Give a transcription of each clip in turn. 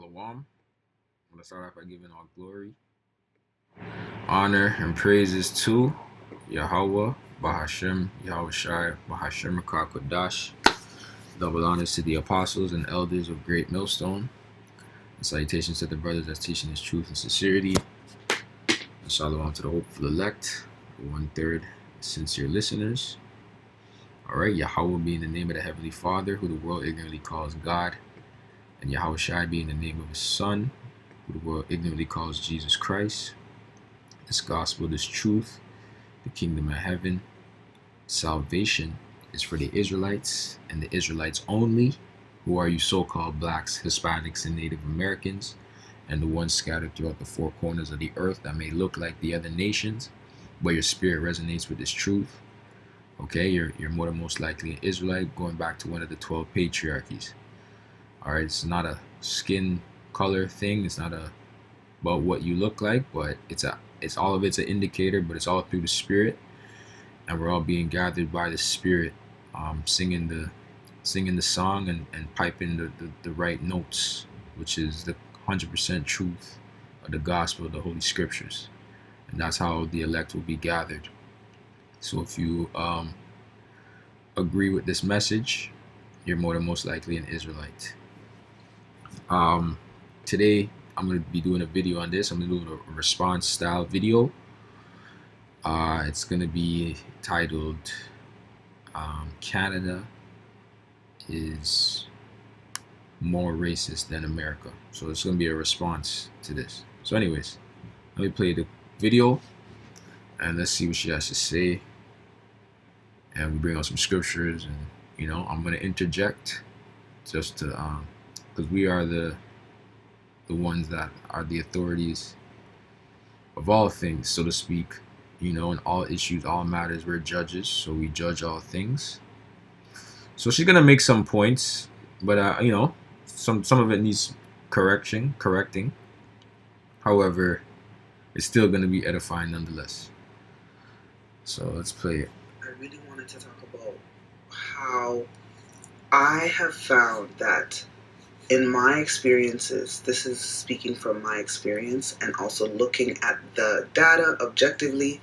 Shalom. I'm going to start off by giving all glory, honor, and praises to Yahweh, Bahashem, Yahweh Shai, Bahashem Kodash. Double honors to the apostles and elders of Great Millstone. And salutations to the brothers that's teaching His truth and sincerity. And shalom to the hopeful elect, the 1/3 sincere listeners. Alright, Yahweh being the name of the Heavenly Father, who the world ignorantly calls God. And Yahweh Shai being the name of His Son, who the world ignorantly calls Jesus Christ. This gospel, this truth, the kingdom of heaven, salvation is for the Israelites and the Israelites only, who are you so-called blacks, Hispanics, and Native Americans, and the ones scattered throughout the four corners of the earth that may look like the other nations, but your spirit resonates with this truth. Okay, you're more than most likely an Israelite, going back to one of the 12 patriarchies. All right, it's not a skin color thing. It's not about what you look like, but it's all of it's an indicator, but it's all through the spirit, and we're all being gathered by the spirit, singing the song and piping the right notes, which is the 100% truth of the gospel of the Holy Scriptures, and that's how the elect will be gathered. So if you agree with this message, you're more than most likely an Israelite. Today I'm going to be doing a video on this. I'm going to do a response style video. It's going to be titled Canada is more racist than America. So it's going to be a response to this. So anyways, let me play the video and let's see what she has to say. And we bring out some scriptures, and I'm going to interject just to because we are the ones that are the authorities of all things, so to speak, in all issues, all matters. We're judges, so we judge all things. So she's gonna make some points, but some of it needs correcting. However, it's still gonna be edifying nonetheless. So let's play it. I really wanted to talk about how I have found that in my experiences, this is speaking from my experience and also looking at the data objectively,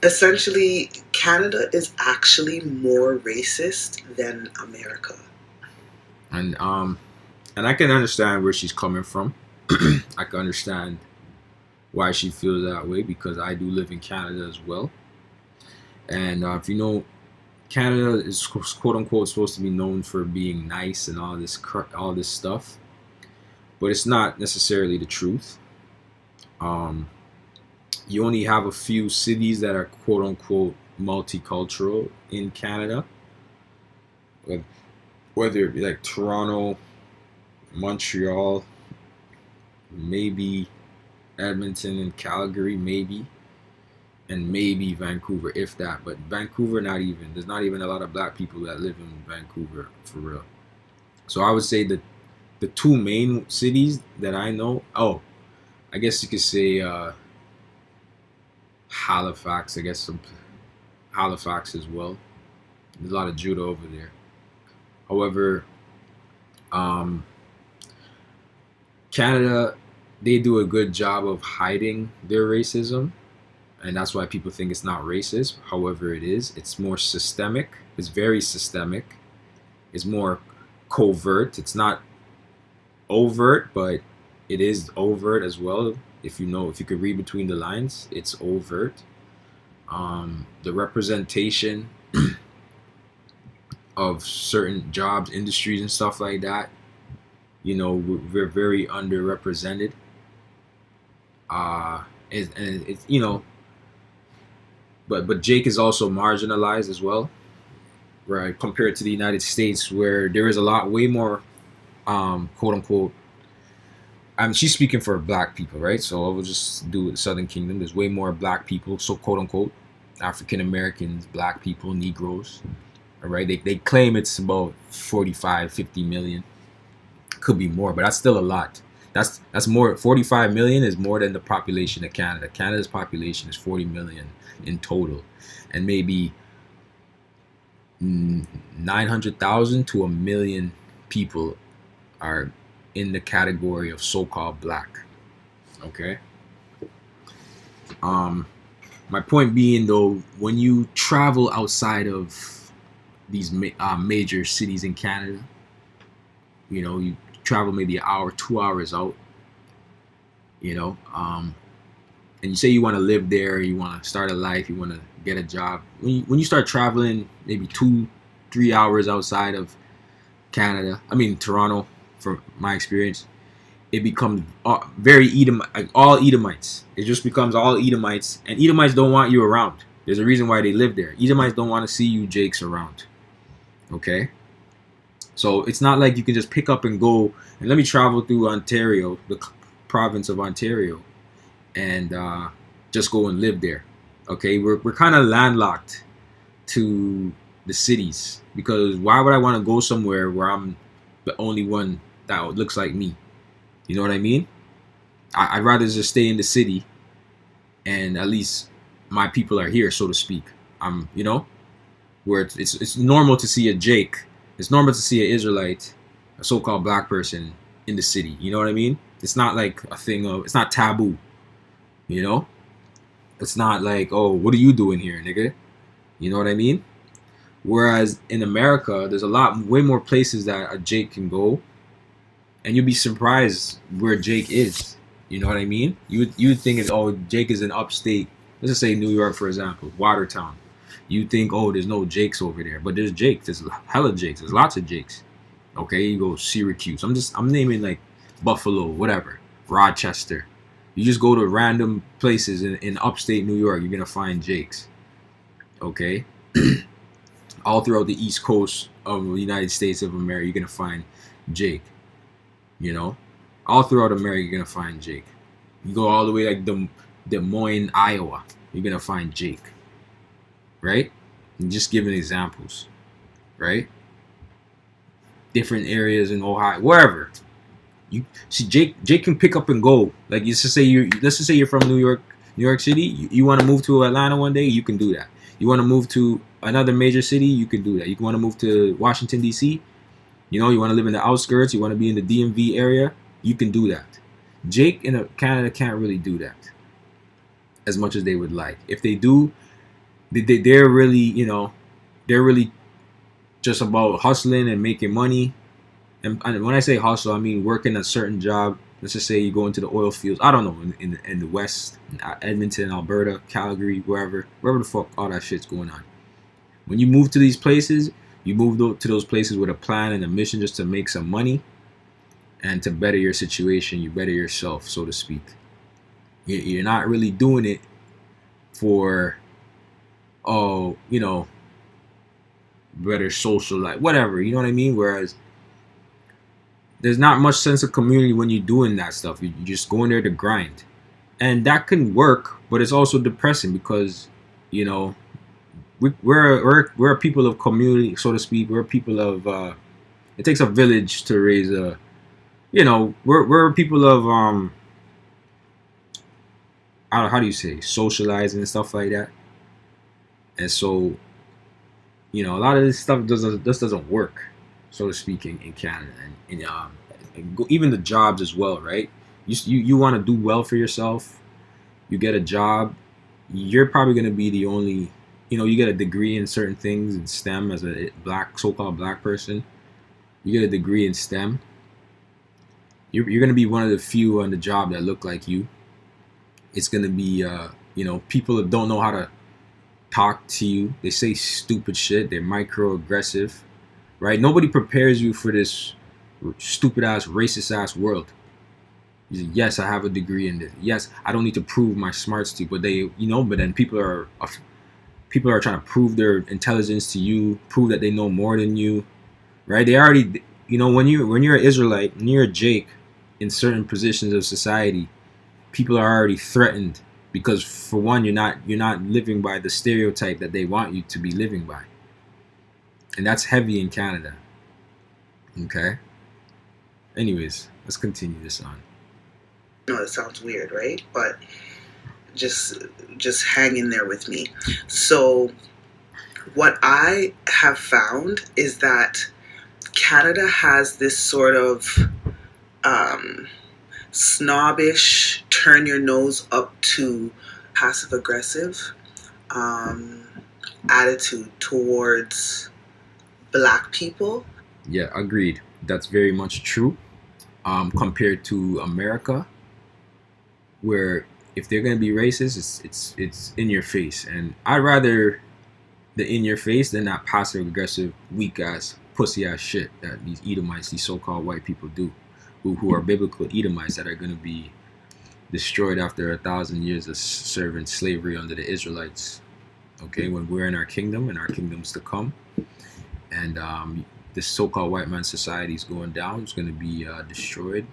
essentially Canada is actually more racist than America. And I can understand where she's coming from. I can understand why she feels that way, because I do live in Canada as well. And if you know, Canada is quote unquote supposed to be known for being nice and all this stuff, but it's not necessarily the truth. You only have a few cities that are quote unquote multicultural in Canada, whether it be like Toronto, Montreal, maybe Edmonton and Calgary, maybe. And maybe Vancouver, if that. But Vancouver, there's not even a lot of black people that live in Vancouver, for real. So I would say that the two main cities that I know, I guess you could say Halifax, Halifax as well. There's a lot of Judah over there. However, Canada, they do a good job of hiding their racism. And that's why people think it's not racist. However, it is. It's more systemic. It's very systemic. It's more covert. It's not overt, but it is overt as well. If you could read between the lines, it's overt. The representation of certain jobs, industries, and stuff like that, we're very underrepresented. And it's But Jake is also marginalized as well, right? Compared to the United States, where there is way more, quote unquote. She's speaking for black people, right? So I will just do the Southern Kingdom. There's way more black people, so quote unquote, African Americans, black people, Negroes. All right, they claim it's about 45, 50 million. Could be more, but that's still a lot. That's more. 45 million is more than the population of Canada. Canada's population is 40 million in total, and maybe 900,000 to 1 million people are in the category of so-called black. Okay. Um, my point being though, when you travel outside of these major cities in Canada, you travel maybe an hour, 2 hours out, you know, and you say you want to live there, you want to start a life, you want to get a job. When you start traveling maybe 2-3 hours outside of Canada, I mean Toronto, from my experience, it becomes very Edomite, like all Edomites. It just becomes all Edomites, and Edomites don't want you around. There's a reason why they live there. Edomites don't want to see you Jakes around. Okay, so it's not like you can just pick up and go and let me travel through Ontario, the province of Ontario, and just go and live there. Okay, we're kind of landlocked to the cities, because why would I want to go somewhere where I'm the only one that looks like me? You know what I mean? I'd rather just stay in the city, and at least my people are here, so to speak. Where it's normal to see a Jake. It's normal to see an Israelite, a so-called black person in the city. You know what I mean? It's not like a thing of, it's not taboo. You know? It's not like, oh, what are you doing here, nigga? You know what I mean? Whereas in America, there's way more places that a Jake can go, and you'd be surprised where Jake is. You know what I mean? You'd think, oh, Jake is in upstate. Let's just say New York, for example, Watertown. You think, oh, there's no Jakes over there, but there's Jakes. There's hella Jakes. There's lots of Jakes. Okay, you go Syracuse. I'm naming like Buffalo, whatever, Rochester. You just go to random places in upstate New York, you're gonna find Jakes. Okay, all throughout the East Coast of the United States of America, you're gonna find Jake. You know, all throughout America, you're gonna find Jake. You go all the way like Des Moines, Iowa, you're gonna find Jake. Right? I'm just giving examples. Right? Different areas in Ohio, wherever. You see, Jake can pick up and go. Like, let's just say you're from New York City. You want to move to Atlanta one day, you can do that. You want to move to another major city, you can do that. You want to move to Washington D.C. You want to live in the outskirts. You want to be in the DMV area. You can do that. Jake in Canada can't really do that as much as they would like. If they do, they're really, they're really just about hustling and making money. And when I say hustle, I mean working a certain job. Let's just say you go into the oil fields. I don't know, in the West, Edmonton, Alberta, Calgary, wherever the fuck all that shit's going on. When you move to these places, you move to those places with a plan and a mission just to make some money and to better your situation. You better yourself, so to speak. You're not really doing it for, better social life, whatever. You know what I mean? Whereas there's not much sense of community when you're doing that stuff. You're just going there to grind. And that can work, but it's also depressing because, we're a people of community, so to speak. We're people of it takes a village to raise a, we're people of how do you say, socializing and stuff like that. And so, a lot of this stuff just doesn't work, so to speak, in Canada, and even the jobs as well, right? You want to do well for yourself. You get a job, you're probably going to be the only, you get a degree in certain things in STEM as a so-called black person. You get a degree in STEM. You're going to be one of the few on the job that look like you. It's going to be, people that don't know how to talk to you. They say stupid shit. They're microaggressive, right? Nobody prepares you for this stupid ass, racist ass world. You say, yes, I have a degree in this. Yes, I don't need to prove my smarts to you. But but then people are trying to prove their intelligence to you, prove that they know more than you, right? They already, when you're an Israelite, when you're a Jake in certain positions of society, people are already threatened because, for one, you're not living by the stereotype that they want you to be living by, and that's heavy in Canada. Okay. Anyways, let's continue this on. No, it sounds weird, right? But just hang in there with me. So what I have found is that Canada has this sort of snobbish, turn your nose up to passive aggressive attitude towards Black people. Yeah, agreed. That's very much true. Compared to America, where if they're gonna be racist, it's in your face, and I'd rather the in your face than that passive aggressive, weak ass, pussy ass shit that these Edomites, these so-called white people do, who are biblical Edomites that are gonna be destroyed after 1,000 years of serving slavery under the Israelites. Okay, when we're in our kingdom and our kingdoms to come, and this so-called white man society is going down, it's going to be destroyed.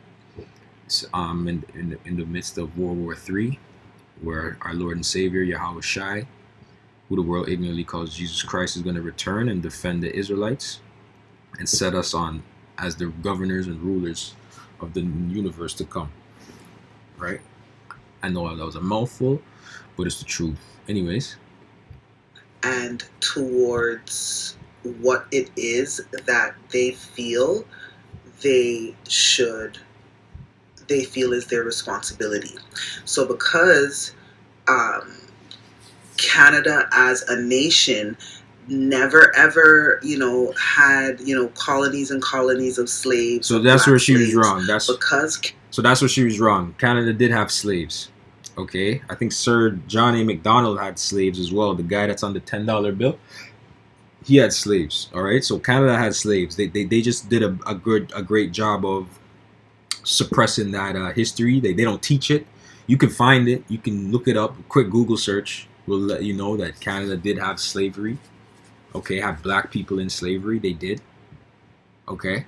In the midst of World War III, where our Lord and Savior Yahweh Shai, who the world ignorantly calls Jesus Christ, is going to return and defend the Israelites and set us on as the governors and rulers of the universe to come. Right? I know that was a mouthful, but it's the truth. Anyways. And towards what it is that they feel is their responsibility. So because Canada as a nation never ever, had, colonies and colonies of slaves. So that's where she was wrong. So that's where she was wrong. Canada did have slaves. Okay, I think Sir John A. Macdonald had slaves as well. The guy that's on the $10 bill, he had slaves. All right, so Canada had slaves. They just did a great job of suppressing that history. They don't teach it. You can find it. You can look it up. A quick Google search will let you know that Canada did have slavery. Okay, have black people in slavery. They did. Okay.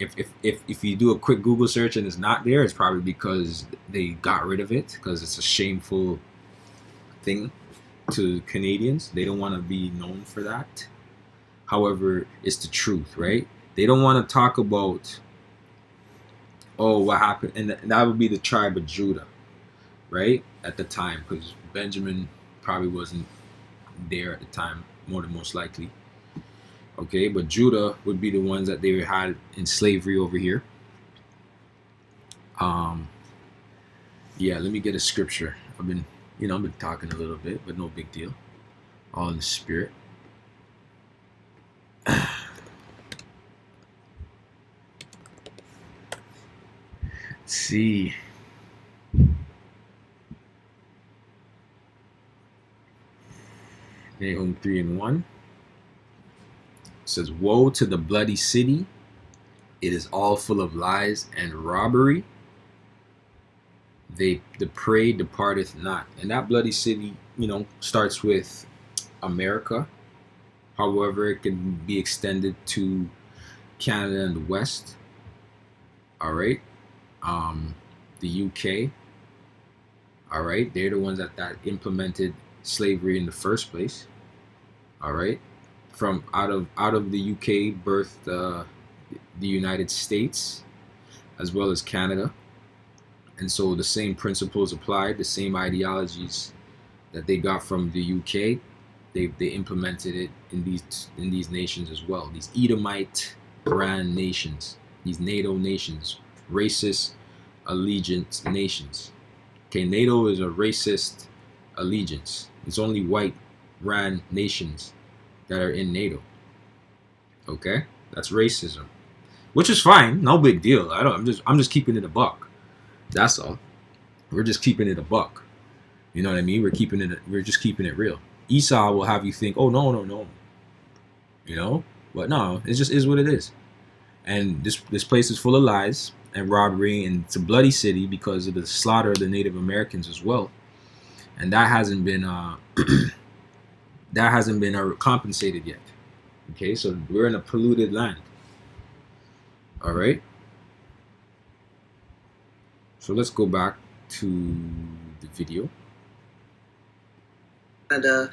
If you do a quick Google search and it's not there, it's probably because they got rid of it, because it's a shameful thing to Canadians. They don't want to be known for that. However, it's the truth, right? They don't want to talk about, what happened, and that would be the tribe of Judah, right? At the time, because Benjamin probably wasn't there at the time, more than most likely. Okay, but Judah would be the ones that they had in slavery over here. Yeah, let me get a scripture. I've been talking a little bit, but no big deal. All in the spirit. Let's see. Nahum 3:1. Says, woe to the bloody city, it is all full of lies and robbery, the prey departeth not. And that bloody city, starts with America. However, it can be extended to Canada and the West. All right. The UK. All right. They're the ones that implemented slavery in the first place. All right. From out of the UK birthed the United States as well as Canada, and so the same principles applied, the same ideologies that they got from the UK, they implemented it in these nations as well. These Edomite brand nations, these NATO nations, racist allegiance nations. Okay, NATO is a racist allegiance. It's only white brand nations that are in NATO. Okay, that's racism, which is fine, no big deal. I'm just keeping it a buck. That's all. We're just keeping it a buck. You know what I mean? We're just keeping it real. Esau will have you think, oh no. But no, it just is what it is. And this place is full of lies and robbery, and it's a bloody city because of the slaughter of the Native Americans as well. And that hasn't been compensated yet. Okay, so we're in a polluted land. All right. So let's go back to the video. Canada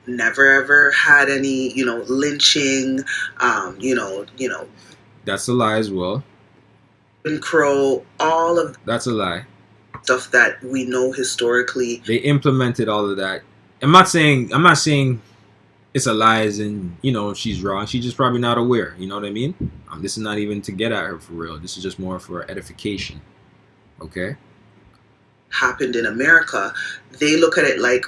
never ever had any, lynching, That's a lie as well. Jim Crow, all of that's a lie. Stuff that we know historically. They implemented all of that. I'm not saying it's a lies, and she's wrong. She's just probably not aware. You know what I mean? This is not even to get at her for real. This is just more for edification. Okay. Happened in America, they look at it like,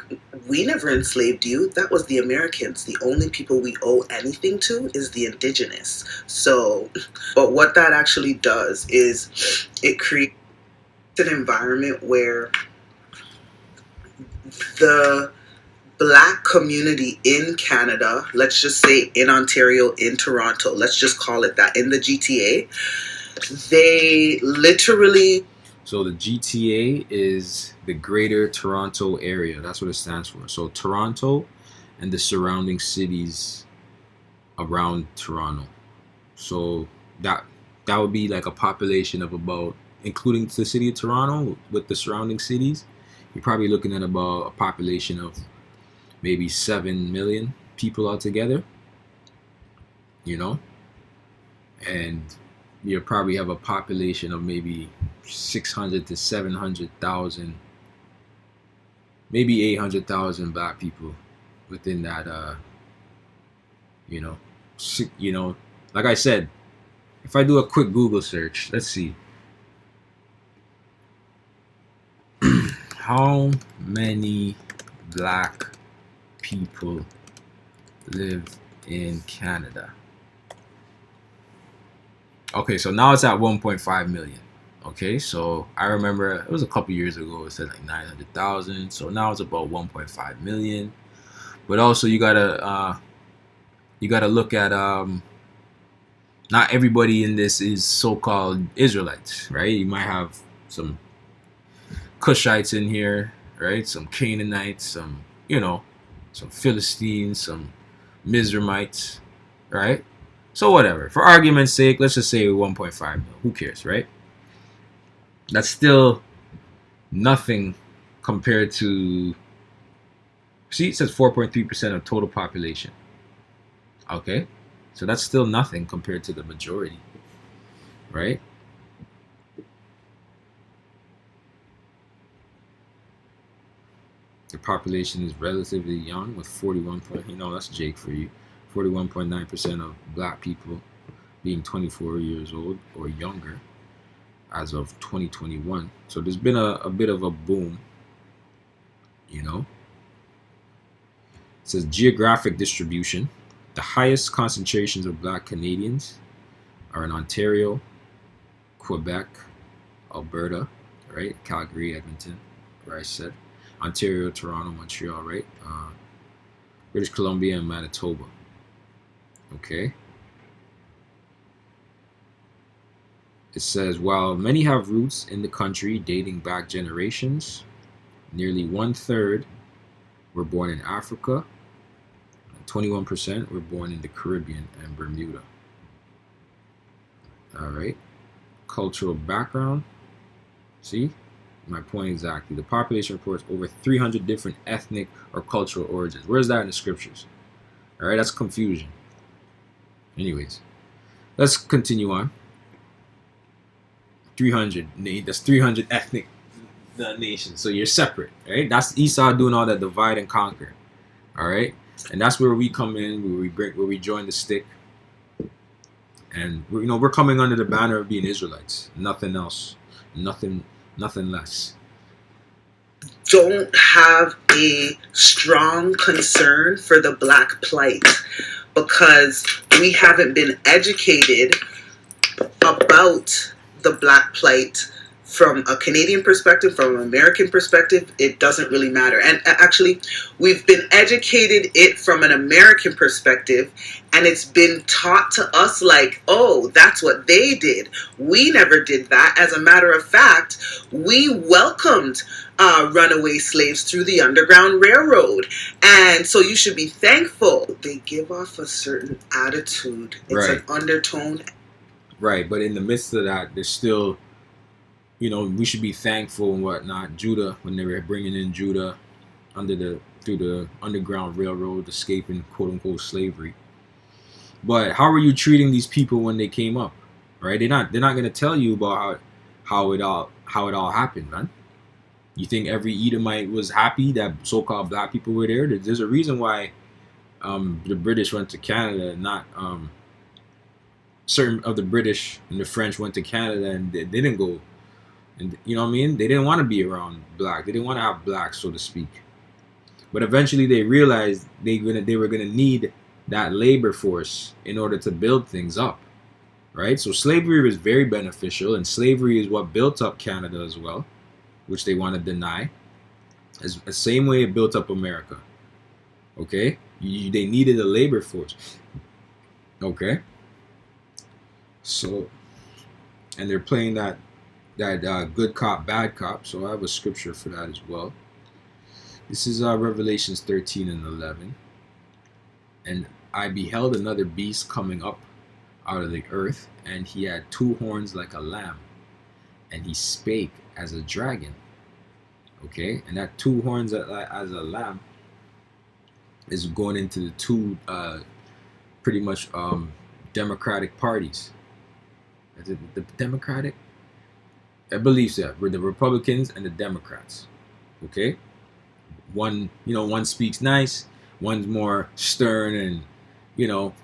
we never enslaved you. That was the Americans. The only people we owe anything to is the indigenous. So, but what that actually does is it creates an environment where the Black community in Canada, let's just say in Ontario, in Toronto, let's just call it that, in the GTA, they literally... So the GTA is the Greater Toronto Area. That's what it stands for. So Toronto and the surrounding cities around Toronto. So that would be like a population of about, including the city of Toronto with the surrounding cities, you're probably looking at about a population of maybe 7 million people altogether. And you probably have a population of maybe 600 to 700,000, maybe 800,000 Black people within that. Like I said, if I do a quick Google search, let's see, how many Black people live in Canada? Okay, so now it's at 1.5 million. Okay, so I remember it was a couple years ago, it said like 900,000. So now it's about 1.5 million. But also you gotta look at not everybody in this is so-called Israelites, right? You might have some Cushites in here, right? Some Canaanites, some Philistines, some Mizraimites, right? So whatever. For argument's sake, let's just say 1.5 mil. Who cares, right? That's still nothing compared to... See, it says 4.3% of total population. Okay? So that's still nothing compared to the majority, right? The population is relatively young with 41. That's Jake for you. 41.9% of Black people being 24 years old or younger as of 2021. So there's been a bit of a boom, It says geographic distribution. The highest concentrations of Black Canadians are in Ontario, Quebec, Alberta, right? Calgary, Edmonton, where I said. Ontario, Toronto, Montreal, right? British Columbia and Manitoba. Okay. It says, while many have roots in the country dating back generations, nearly 1/3 were born in Africa, and 21% were born in the Caribbean and Bermuda. All right. Cultural background. See? My point exactly. The population reports over 300 different ethnic or cultural origins. Where's that in the scriptures? All right, that's confusion. Anyways, let's continue on. 300. That's 300 ethnic nations. So you're separate, right? That's Esau doing all that divide and conquer. All right, and that's where we come in, where we join the stick, and we're coming under the banner of being Israelites. Nothing else. Nothing less. Don't have a strong concern for the Black plight because we haven't been educated about the Black plight from a Canadian perspective, from an American perspective. It doesn't really matter. And actually, we've been educated it from an American perspective, and it's been taught to us like, oh, that's what they did. We never did that. As a matter of fact, we welcomed runaway slaves through the Underground Railroad. And so you should be thankful. They give off a certain attitude. It's an undertone. Right, but in the midst of that, there's still... we should be thankful and whatnot. Judah, when they were bringing in Judah through the Underground Railroad, escaping quote unquote slavery. But how are you treating these people when they came up? Right? They're not going to tell you about how it all happened, man. You think every Edomite was happy that so-called Black people were there? There's a reason why the British went to Canada, not certain of the British and the French went to Canada and they didn't go. And you know what I mean? They didn't want to be around black. They didn't want to have black, so to speak. But eventually they realized they were gonna need that labor force in order to build things up, right? So slavery was very beneficial, and slavery is what built up Canada as well, which they want to deny. As the same way it built up America. Okay, they needed a labor force. Okay, so and they're playing that good cop, bad cop. So I have a scripture for that as well. This is Revelations 13 and 11. And I beheld another beast coming up out of the earth, and he had 2 horns like a lamb, and he spake as a dragon. Okay, and that 2 horns as a lamb is going into the 2 pretty much Democratic parties. Is it the Democratic? I believe so. We're the Republicans and the Democrats. Okay, one speaks nice, one's more stern and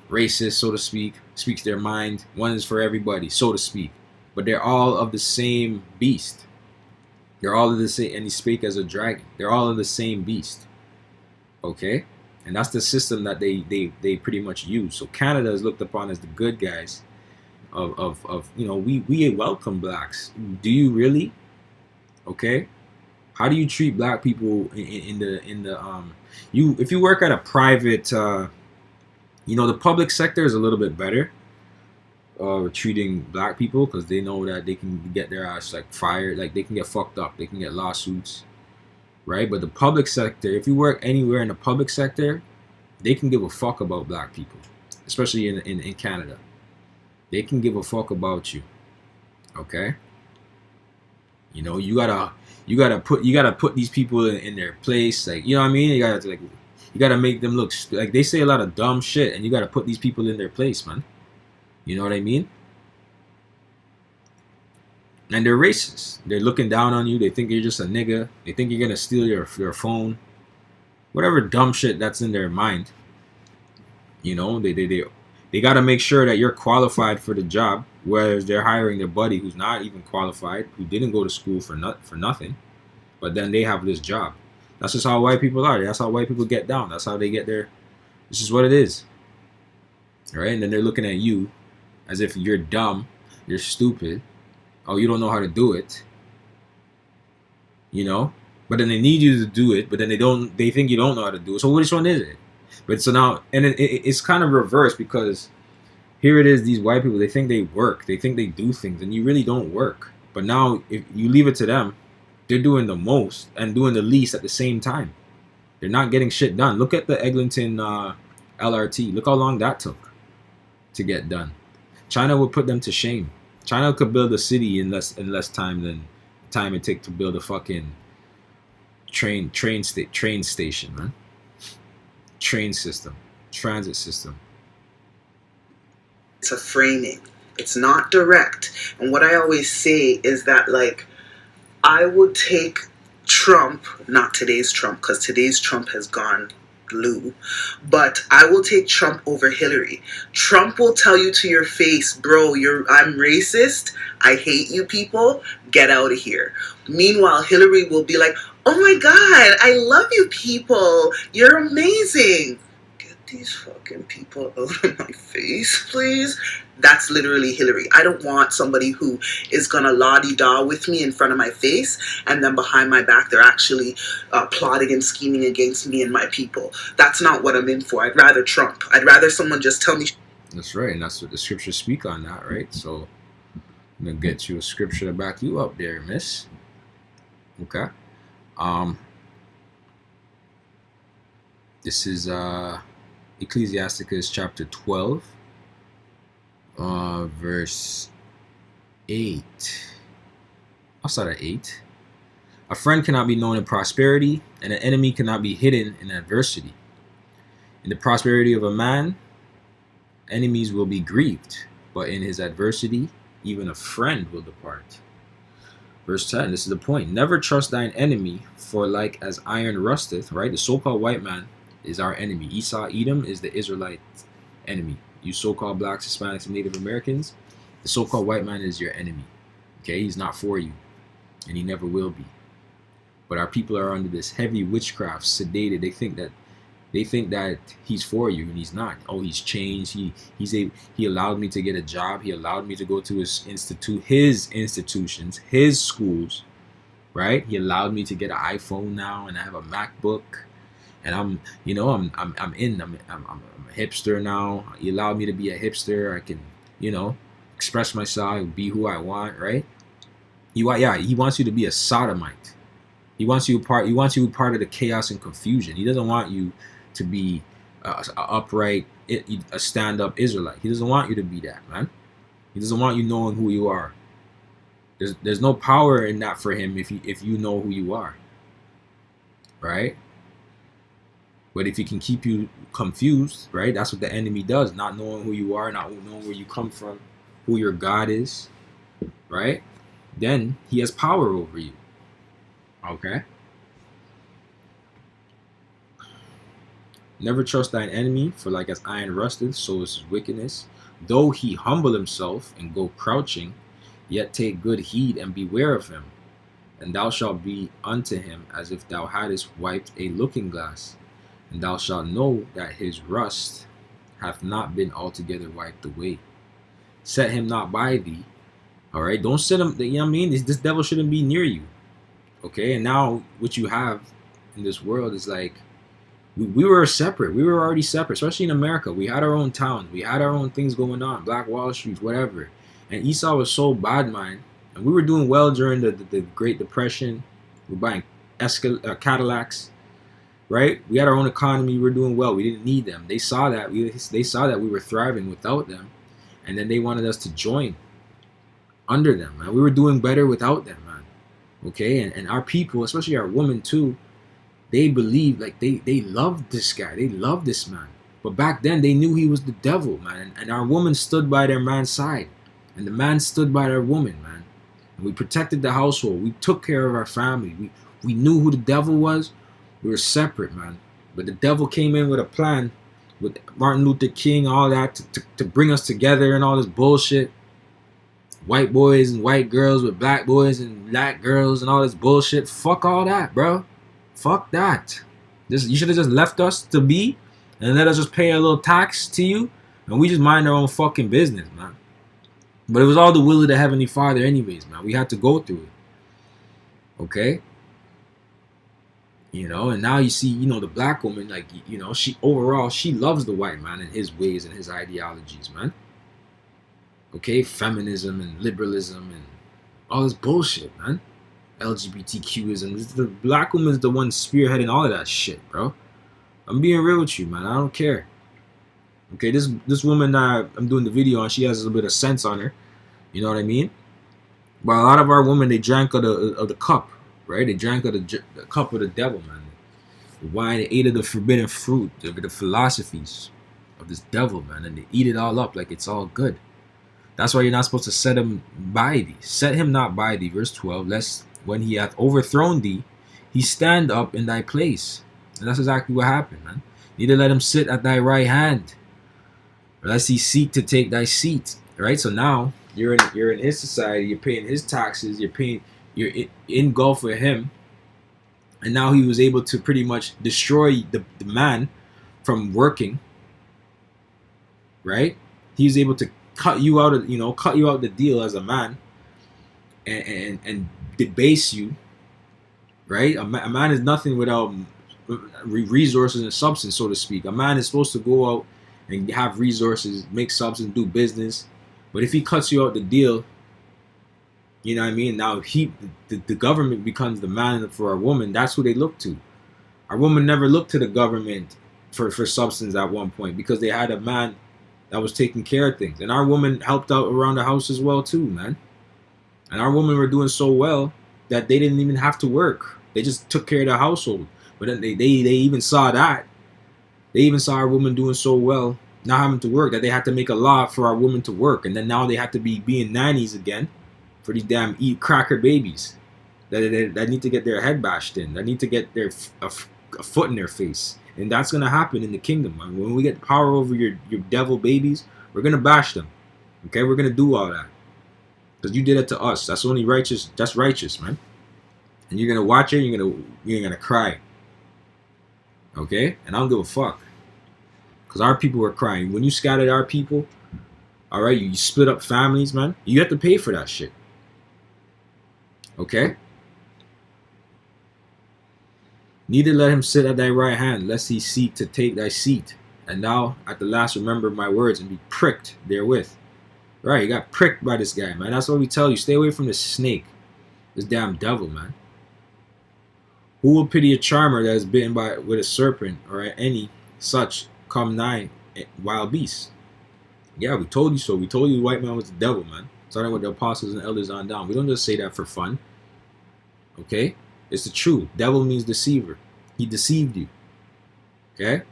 racist, so to speak, speaks their mind. One is for everybody, so to speak, but they're all of the same beast. They're all of the same, and he spake as a dragon. They're all of the same beast. Okay, and that's the system that they pretty much use. So Canada is looked upon as the good guys. We welcome blacks. Do you really? Okay, how do you treat black people in the if you work at a private the public sector is a little bit better treating black people, because they know that they can get their ass like fired, like they can get fucked up, they can get lawsuits, right? But the public sector, if you work anywhere in the public sector, they can give a fuck about black people, especially in Canada. They can give a fuck about you. Okay, you gotta put these people in their place, like, you know what I mean? You gotta make them look like they say a lot of dumb shit, and you gotta put these people in their place, man. You know what I mean? And they're racist. They're looking down on you. They think you're just a nigga. They think you're gonna steal your phone, whatever dumb shit that's in their mind. They got to make sure that you're qualified for the job, whereas they're hiring their buddy who's not even qualified, who didn't go to school for nothing, but then they have this job. That's just how white people are. That's how white people get down. That's how they get there. This is what it is. All right? And then they're looking at you as if you're dumb, you're stupid. Oh, you don't know how to do it. But then they need you to do it, but then they think you don't know how to do it. So which one is it? But so now, and it's kind of reversed, because here it is, these white people, they think they work, they think they do things, and you really don't work. But now, if you leave it to them, they're doing the most and doing the least at the same time. They're not getting shit done. Look at the Eglinton LRT. Look how long that took to get done. China would put them to shame. China could build a city in less time than time it takes to build a fucking train station, man. Train system, transit system. It's a framing. It's not direct. And what I always say is that, like, I would take Trump, not today's Trump, because today's Trump has gone blue, but I will take Trump over Hillary. Trump will tell you to your face, bro, I'm racist, I hate you people, get out of here. Meanwhile, Hillary will be like, oh my God, I love you people, you're amazing. Get these fucking people out of my face, please. That's literally Hillary. I don't want somebody who is gonna la-di-da with me in front of my face, and then behind my back they're actually plotting and scheming against me and my people. That's not what I'm in for. I'd rather Trump. I'd rather someone just tell me. That's right, and that's what the scriptures speak on that, right? So I'm gonna get you a scripture to back you up there, miss. Okay. This is Ecclesiasticus chapter 12, verse 8. I'll start at 8. A friend cannot be known in prosperity, and an enemy cannot be hidden in adversity. In the prosperity of a man, enemies will be grieved, but in his adversity, even a friend will depart. Verse 10, this is the point. Never trust thine enemy, for like as iron rusteth, right? The so-called white man is our enemy. Esau, Edom is the Israelite enemy. You so-called blacks, Hispanics, and Native Americans, the so-called white man is your enemy. Okay, he's not for you, and he never will be. But our people are under this heavy witchcraft, sedated. They think that he's for you, and he's not. Oh, he's changed. He allowed me to get a job. He allowed me to go to his institutions, his schools, right? He allowed me to get an iPhone now, and I have a MacBook, and I'm a hipster now. He allowed me to be a hipster. I can, express myself, be who I want, right? He wants you to be a sodomite. He wants you part of the chaos and confusion. He doesn't want you to be a upright, a stand-up Israelite. He doesn't want you to be that, man. He doesn't want you knowing who you are. There's no power in that for him if you know who you are, right? But if he can keep you confused, right? That's what the enemy does. Not knowing who you are, not knowing where you come from, who your God is, right? Then he has power over you. Okay. Never trust thine enemy, for like as iron rusteth, so is his wickedness. Though he humble himself and go crouching, yet take good heed and beware of him. And thou shalt be unto him as if thou hadst wiped a looking glass. And thou shalt know that his rust hath not been altogether wiped away. Set him not by thee. All right, don't set him. You know what I mean? This devil shouldn't be near you. Okay, and now what you have in this world is like, we were separate. We were already separate, especially in America. We had our own towns. We had our own things going on, Black Wall Street, whatever. And Esau was so bad mind, and we were doing well during the Great Depression. We were buying Cadillacs, right? We had our own economy. We were doing well. We didn't need them. They saw that we were thriving without them, and then they wanted us to join under them, man. We were doing better without them, man. Okay, and our people, especially our women too, they believe, like they loved this guy, they loved this man. But back then they knew he was the devil, man. And our woman stood by their man's side, and the man stood by their woman, man. And we protected the household. We took care of our family. We knew who the devil was. We were separate, man. But the devil came in with a plan, with Martin Luther King, all that, to bring us together and all this bullshit. White boys and white girls with black boys and black girls and all this bullshit. Fuck all that, bro. Fuck that. You should have just left us to be and let us just pay a little tax to you, and we just mind our own fucking business, man. But it was all the will of the Heavenly Father anyways, man. We had to go through it. Okay? And now you see, the black woman, like, she loves the white man and his ways and his ideologies, man. Okay? Feminism and liberalism and all this bullshit, man. LGBTQism. The black woman's the one spearheading all of that shit, bro. I'm being real with you, man. I don't care. Okay, this woman that I'm doing the video on, she has a little bit of sense on her. You know what I mean? But a lot of our women, they drank of the cup, right? They drank of the cup of the devil, man. The wine, they ate of the forbidden fruit, the philosophies of this devil, man, and they eat it all up like it's all good. That's why you're not supposed to set him by thee. Set him not by thee, verse 12, lest when he hath overthrown thee, he stand up in thy place. And that's exactly what happened, man. Neither let him sit at thy right hand, or lest he seek to take thy seat. Right? So now you're in his society, you're paying his taxes, you're engulfed with him, and now he was able to pretty much destroy the man from working. Right? He was able to cut you out the deal as a man, and debase you, right? A man is nothing without resources and substance, so to speak. A man is supposed to go out and have resources, make substance, do business. But if he cuts you out the deal, you know what I mean? Now the government becomes the man for our woman. That's who they look to. Our woman never looked to the government for substance at one point, because they had a man that was taking care of things. And our woman helped out around the house as well too, man. And our women were doing so well that they didn't even have to work. They just took care of the household. But then they even saw that. They even saw our women doing so well, not having to work, that they had to make a law for our women to work. And then now they have to be being nannies again for these damn cracker babies that need to get their head bashed in, that need to get a foot in their face. And that's going to happen in the kingdom. When we get power over your devil babies, we're going to bash them. Okay? We're going to do all that. Because you did it to us. That's only righteous. That's righteous, man. And you're going to watch it. You're going to cry. Okay? And I don't give a fuck. Because our people were crying. When you scattered our people, all right, you split up families, man. You have to pay for that shit. Okay? Neither let him sit at thy right hand, lest he seek to take thy seat. And thou at the last remember my words and be pricked therewith. Right, you got pricked by this guy, man. That's what we tell you. Stay away from this snake. This damn devil, man. Who will pity a charmer that is bitten with a serpent or any such come nigh wild beasts? Yeah, we told you so. We told you the white man was the devil, man. Starting with the apostles and elders on down. We don't just say that for fun. Okay? It's the truth. Devil means deceiver. He deceived you. Okay?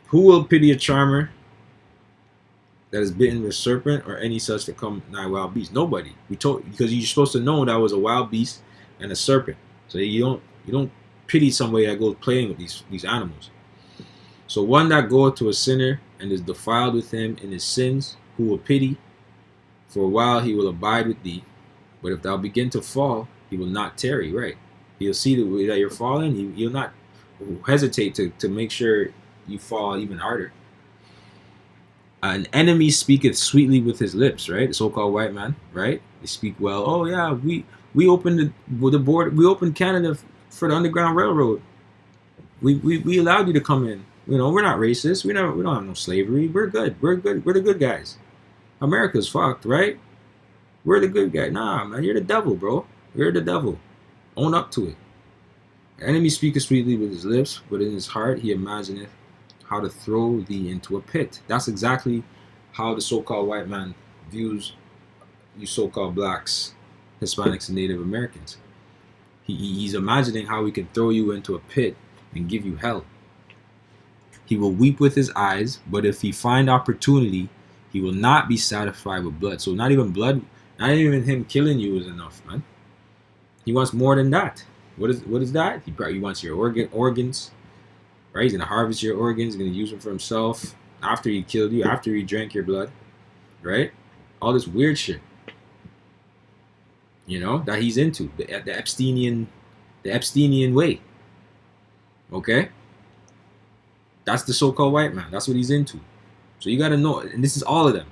Who will pity a charmer that is bitten with a serpent or any such that come nigh wild beast? Nobody. We told, because you're supposed to know that was a wild beast and a serpent. So you don't pity somebody that goes playing with these animals. So one that goeth to a sinner and is defiled with him in his sins, who will pity? For a while he will abide with thee, but if thou begin to fall, he will not tarry. Right? He'll see that you're falling. He'll not hesitate to make sure you fall even harder. An enemy speaketh sweetly with his lips. Right? The so-called white man. Right? They speak well. Oh yeah, we opened the board. We opened Canada for the Underground Railroad. We allowed you to come in. You know, we're not racist. We don't have no slavery. We're good. We're good. We're the good guys. America's fucked, right? We're the good guy. Nah, man, you're the devil, bro. You're the devil. Own up to it. The enemy speaketh sweetly with his lips, but in his heart he imagineth how to throw thee into a pit. That's exactly how the so-called white man views you so-called blacks, Hispanics, and Native Americans. He's imagining how he can throw you into a pit and give you hell. He will weep with his eyes, but if he find opportunity, he will not be satisfied with blood. So not even blood, not even him killing you is enough, man. He wants more than that. What is that? He wants your organs, right? He's gonna harvest your organs, gonna use them for himself after he killed you, after he drank your blood, right? All this weird shit, you know, that he's into the Epsteinian way. Okay, that's the so-called white man. That's what he's into. So you got to know, and this is all of them.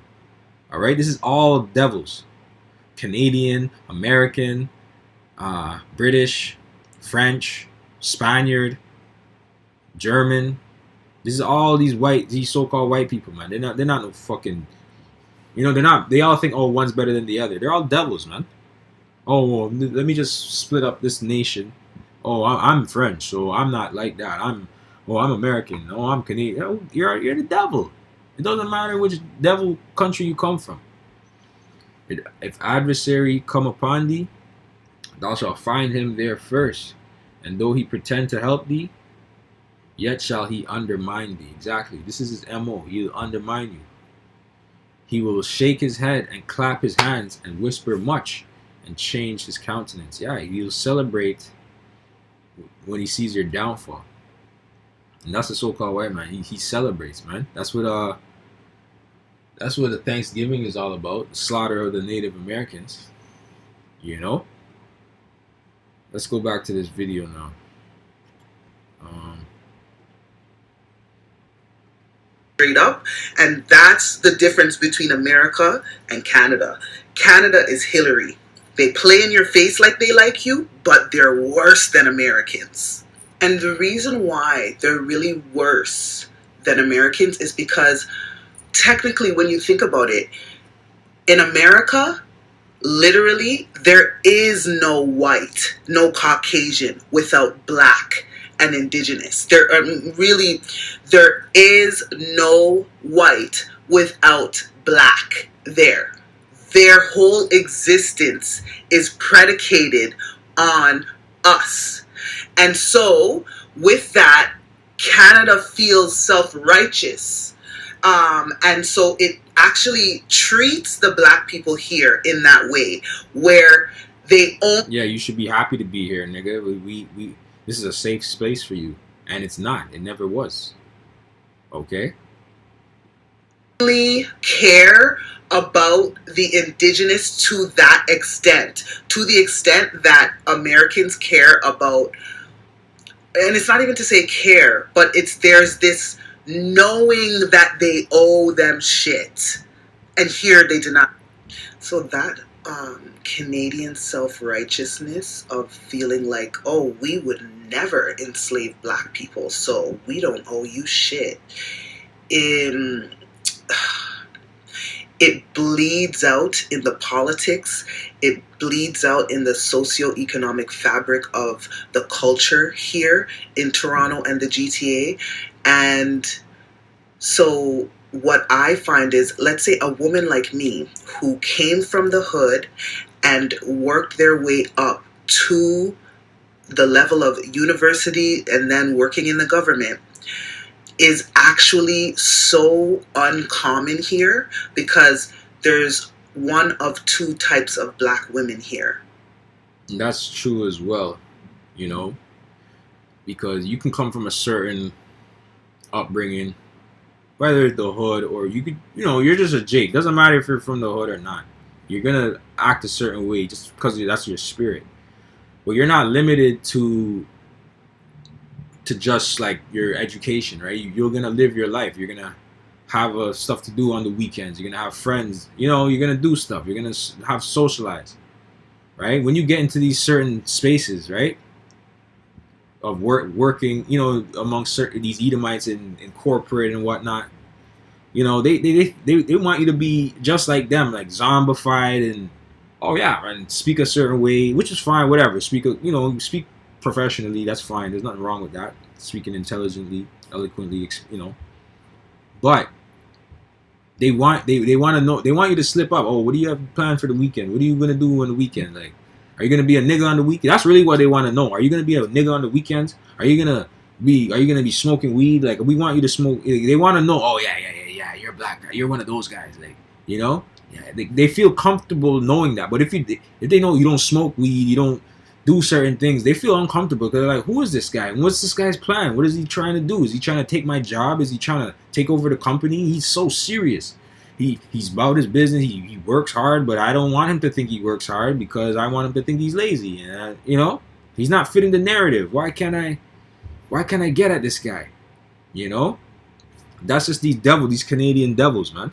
All right, this is all devils. Canadian, American, British, French, Spaniard, German. This is all these so-called white people, man. They're not no fucking, you know, they all think, oh, one's better than the other. They're all devils, man. Oh, well, let me just split up this nation. Oh, I'm French, so I'm not like that. I'm American. Oh, I'm Canadian. Oh, you're the devil. It doesn't matter which devil country you come from. If adversary come upon thee, thou shalt find him there first. And though he pretend to help thee, yet shall he undermine thee. Exactly. This is his MO. He'll undermine you. He will shake his head and clap his hands and whisper much and change his countenance. Yeah, he'll celebrate when he sees your downfall. And that's the so-called white man. He celebrates, man. That's what the Thanksgiving is all about. The slaughter of the Native Americans. You know? Let's go back to this video now. Straight up, and that's the difference between America and Canada. Canada is Hillary. They play in your face like they like you, but they're worse than Americans. And the reason why they're really worse than Americans is because technically, when you think about it, in America, literally, there is no white, no Caucasian without black and indigenous. There is no white without black there. Their whole existence is predicated on us. And so, with that, Canada feels self-righteous. And so it actually treats the black people here in that way, where They only Yeah, you should be happy to be here, nigga. We this is a safe space for you, and it's not. It never was. Okay. care about the indigenous to that extent, to the extent that Americans care about, and it's not even to say care, but there's this knowing that they owe them shit, and here they do not. So that Canadian self-righteousness of feeling like, oh, we would never enslave black people, so we don't owe you shit. In It bleeds out in the politics. It bleeds out in the socio-economic fabric of the culture here in Toronto and the GTA. And so what I find is, let's say a woman like me who came from the hood and worked their way up to the level of university and then working in the government, is actually so uncommon here because there's one of two types of black women here. And that's true as well, because you can come from a certain upbringing, whether it's the hood or you could, you're just a Jake. Doesn't matter if you're from the hood or not. You're gonna act a certain way just because that's your spirit. But you're not limited to just like your education, right? You're gonna live your life. You're gonna have stuff to do on the weekends. You're gonna have friends. You're gonna do stuff. You're gonna have socialize, right? When you get into these certain spaces, right, of working, amongst certain these Edomites in corporate and whatnot, they want you to be just like them, like zombified and and speak a certain way, which is fine. Whatever, speak professionally, that's fine. There's nothing wrong with that. Speaking intelligently, eloquently, but they want to know. They want you to slip up. Oh, what do you have planned for the weekend? What are you gonna do on the weekend? Like, are you gonna be a nigga on the weekend? That's really what they want to know. Are you gonna be a nigga on the weekends? Are you gonna be smoking weed? Like, we want you to smoke. They want to know. Oh yeah. You're a black guy. You're one of those guys. Like, yeah. They feel comfortable knowing that. But if they know you don't smoke weed, you don't do certain things, they feel uncomfortable because they're like, who is this guy? And what's this guy's plan? What is he trying to do? Is he trying to take my job? Is he trying to take over the company? He's so serious. He's about his business. He works hard, but I don't want him to think he works hard because I want him to think he's lazy. And he's not fitting the narrative. Why can't I get at this guy? That's just these Canadian devils, man.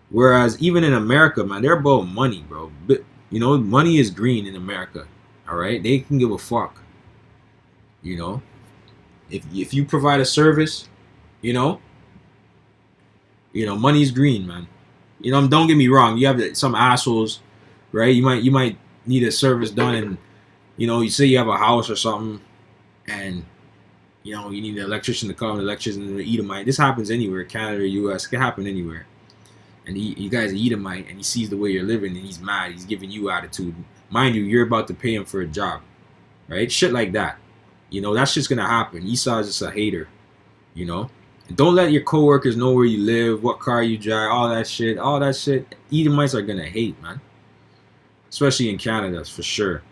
Whereas even in America, man, they're about money, bro. But, money is green in America. All right, they can give a fuck. If you provide a service, money's green, man. Don't get me wrong. You have some assholes, right? You might need a service done, and you say you have a house or something, and you need an electrician to come, an electrician to Edomite. This happens anywhere, Canada, U.S. It can happen anywhere. And you guys are Edomite, and he sees the way you're living, and he's mad. He's giving you attitude. Mind you, you're about to pay him for a job, right? Shit like that. That's just gonna happen. Esau is just a hater, And don't let your coworkers know where you live, what car you drive, all that shit. Edomites are gonna hate, man. Especially in Canada, for sure.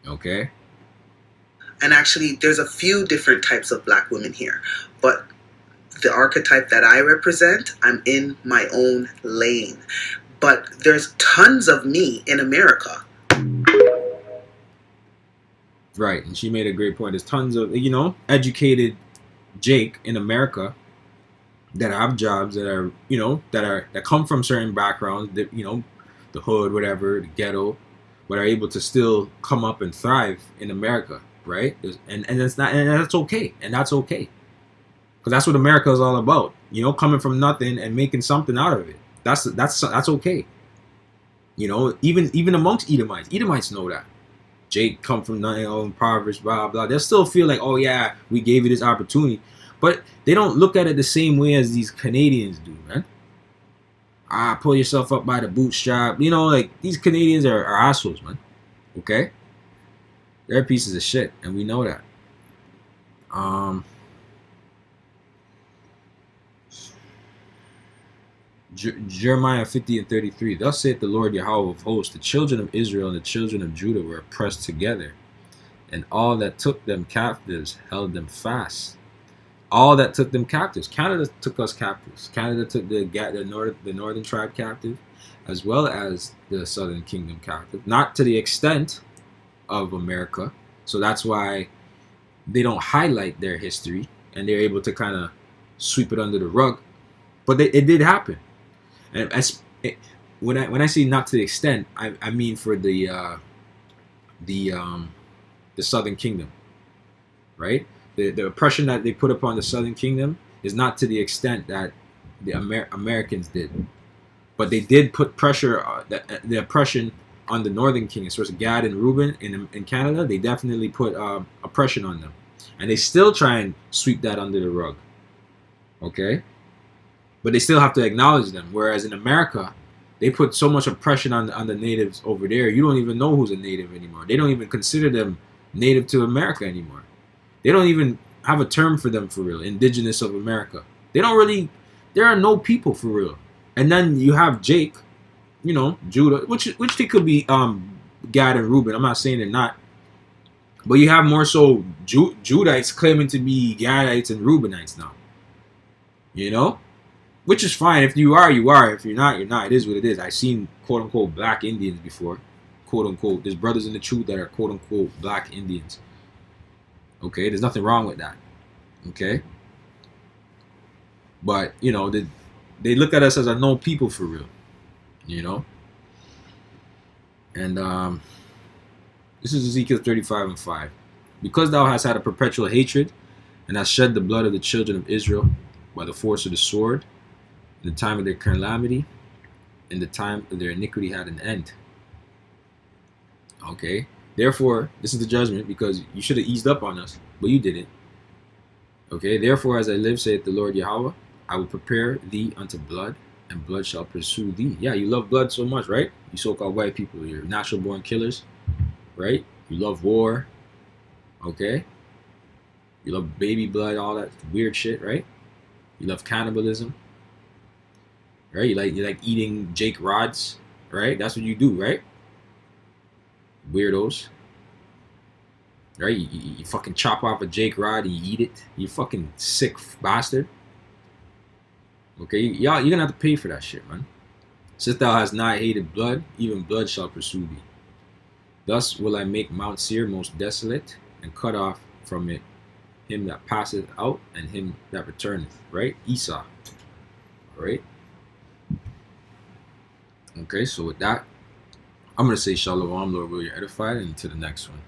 Okay? And actually, there's a few different types of black women here. But the archetype that I represent, I'm in my own lane. But there's tons of me in America. Right, and she made a great point. There's tons of, educated Jake in America that have jobs that are, that come from certain backgrounds, that, the hood, whatever, the ghetto, but are able to still come up and thrive in America, right? And that's okay. And that's okay. Because that's what America is all about. Coming from nothing and making something out of it. That's okay. Even amongst Edomites know that. Jake come from nothing, impoverished, blah blah. They'll still feel like, oh yeah, we gave you this opportunity, but they don't look at it the same way as these Canadians do, man. Pull yourself up by the bootstrap. Like these Canadians are assholes, man. Okay, they're pieces of shit, and we know that. Jeremiah 50 and 33. Thus saith the Lord Yahweh of hosts, the children of Israel and the children of Judah were oppressed together, and all that took them captives held them fast. All that took them captives. Canada took us captives. Canada took the northern tribe captive, as well as the southern kingdom captive. Not to the extent of America. So that's why they don't highlight their history, and they're able to kind of sweep it under the rug. But it did happen. And when I say not to the extent, I mean for the Southern Kingdom, right? The oppression that they put upon the Southern Kingdom is not to the extent that the Americans did, but they did put pressure, the oppression on the Northern Kingdom. So it's Gad and Reuben in Canada. They definitely put oppression on them, and they still try and sweep that under the rug. Okay. But they still have to acknowledge them. Whereas in America, they put so much oppression on the natives over there. You don't even know who's a native anymore. They don't even consider them native to America anymore. They don't even have a term for them for real. Indigenous of America. They don't really. There are no people for real. And then you have Jake, Judah, which they could be Gad and Reuben. I'm not saying they're not. But you have more so Judites claiming to be Gadites and Reubenites now. Which is fine. If you are, you are. If you're not, you're not. It is what it is. I've seen quote unquote black Indians before. Quote unquote. There's brothers in the truth that are quote unquote black Indians. Okay, there's nothing wrong with that. Okay. But, they look at us as a no people for real. And this is Ezekiel 35 and 5. Because thou hast had a perpetual hatred, and hast shed the blood of the children of Israel by the force of the sword, in the time of their calamity, in the time of their iniquity had an end. Okay. Therefore, this is the judgment, because you should have eased up on us, but you didn't. Okay. Therefore, as I live, saith the Lord Yahweh, I will prepare thee unto blood, and blood shall pursue thee. Yeah, you love blood so much, right? You so-called white people, you're natural born killers, right? You love war. Okay. You love baby blood, all that weird shit, right? You love cannibalism. Right? You like eating Jake rods, right? That's what you do, right? Weirdos. Right? You fucking chop off a Jake rod and you eat it. You fucking sick bastard. Okay? Y'all, you're gonna have to pay for that shit, man. Since thou hast not hated blood, even blood shall pursue thee. Thus will I make Mount Seir most desolate, and cut off from it him that passeth out, and him that returneth. Right? Esau. Alright? Okay, so with that, I'm going to say shalom, Lord, will you edify, and to the next one.